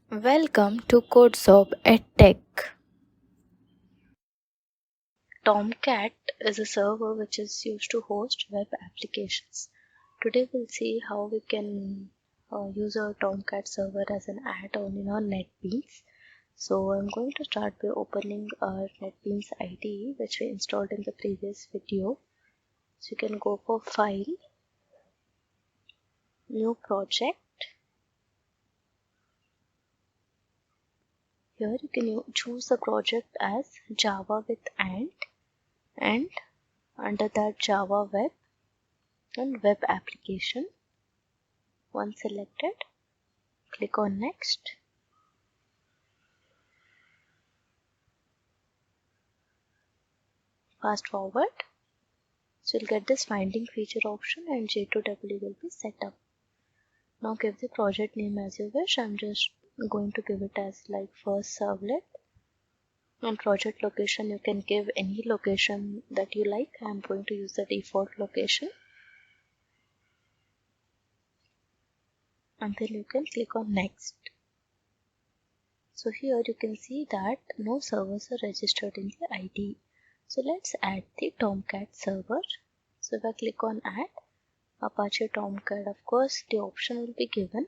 Welcome to Codesob EdTech. Tomcat is a server which is used to host web applications. Today we'll see how we can use our Tomcat server as an add-on in our NetBeans. So I'm going to start by opening our NetBeans IDE which we installed in the previous video. So you can go for File, New Project. Here you can choose the project as Java with and under that Java Web and Web Application. Once selected, click on Next. Fast forward. So you'll get this finding feature option and J2EE will be set up. Now give the project name as you wish. I'm just going to give it as like first servlet. And project location, you can give any location that you like. I'm going to use the default location. And then you can click on Next. So here you can see that no servers are registered in the IDE. So let's add the Tomcat server. So if I click on Add Apache Tomcat, of course the option will be given.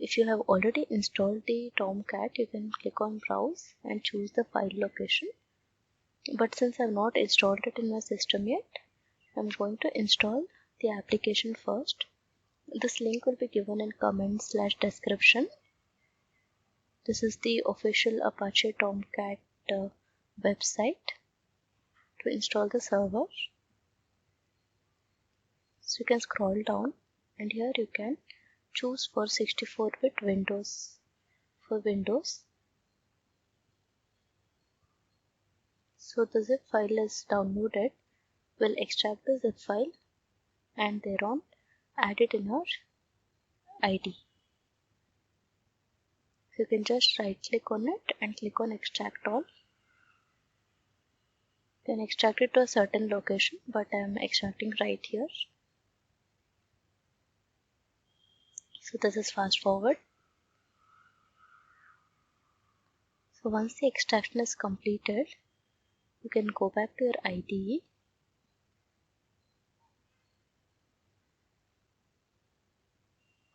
If you have already installed the Tomcat, you can click on Browse and choose the file location. But since I have not installed it in my system yet, I'm going to install the application first. This link will be given in comment/description. This is the official Apache Tomcat website to install the server. So you can scroll down and here you can choose for 64-bit Windows for Windows. So the zip file is downloaded. We'll extract the zip file and thereon add it in our IDE. So you can just right click on it and click on extract all. You can extract it to a certain location, but I am extracting right here. So this is fast forward. So once the extraction is completed, you can go back to your IDE.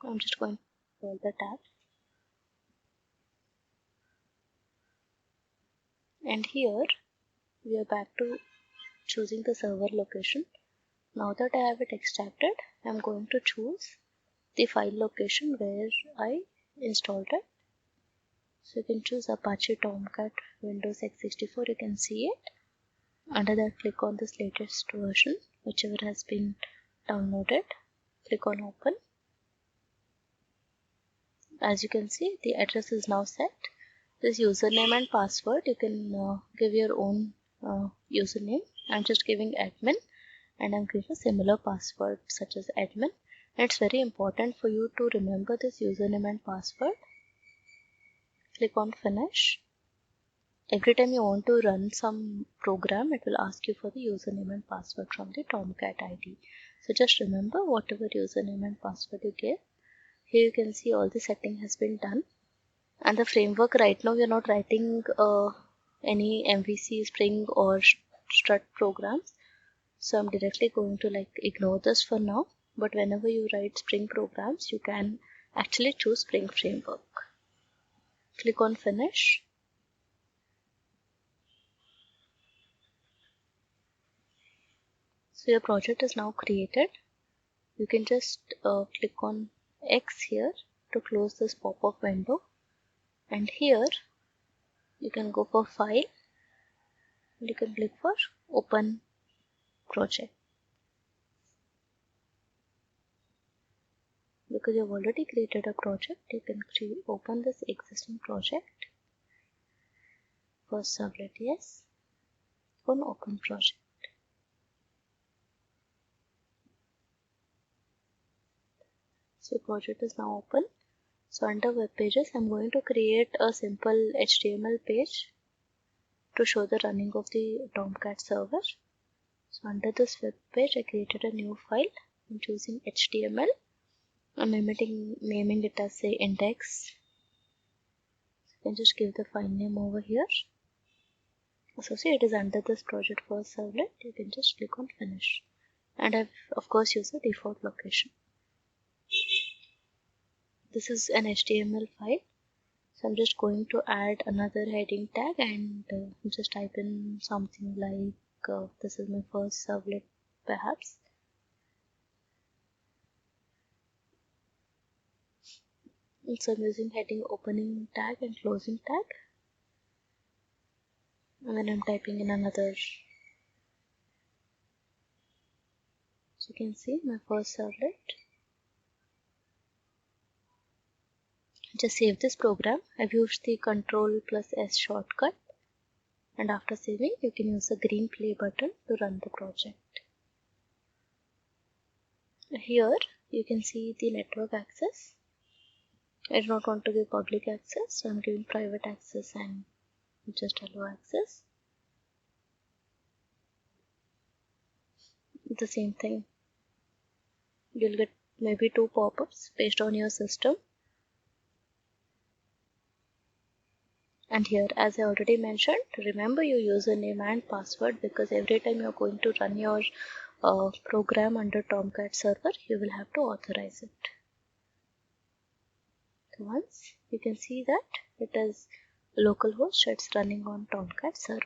I'm just going to scroll the tab. And here we are back to choosing the server location. Now that I have it extracted, I'm going to choose the file location where I installed it. So you can choose Apache Tomcat Windows x64, you can see it. Under that, click on this latest version, whichever has been downloaded. Click on Open. As you can see, the address is now set. This username and password, you can give your own username. I'm just giving admin and I'm giving a similar password such as admin. And it's very important for you to remember this username and password. Click on Finish. Every time you want to run some program, it will ask you for the username and password from the Tomcat ID. So just remember whatever username and password you give. Here you can see all the setting has been done. And the framework, right now we are not writing any MVC, Spring or Strut programs. So I'm directly going to ignore this for now. But whenever you write Spring programs, you can actually choose Spring framework. Click on Finish. So your project is now created. You can just click on X here to close this pop-up window. And here you can go for File and you can click for Open Project. Because you've already created a project, you can open this existing project. First servlet, yes. On Open Project. So your project is now open. So under Web Pages, I'm going to create a simple HTML page to show the running of the Tomcat server. So under this web page, I created a new file. I'm choosing HTML. I'm naming it as say index can just give the file name over here. So see, it is under this project for servlet. You can just click on finish, and I've of course used the default location. This is an HTML file, so I'm just going to add another heading tag and just type in something like this is my first servlet perhaps. And so I'm using heading opening tag and closing tag, and then I'm typing in another. So you can see my first servlet. Just save this program. I've used the Ctrl+S shortcut, and after saving you can use the green play button to run the project. Here you can see the network access. I do not want to give public access, so I'm giving private access and just allow access. The same thing. You'll get maybe 2 pop-ups based on your system. And here, as I already mentioned, remember your username and password, because every time you're going to run your program under Tomcat server, you will have to authorize it. So once you can see that it is localhost, it's running on Tomcat server.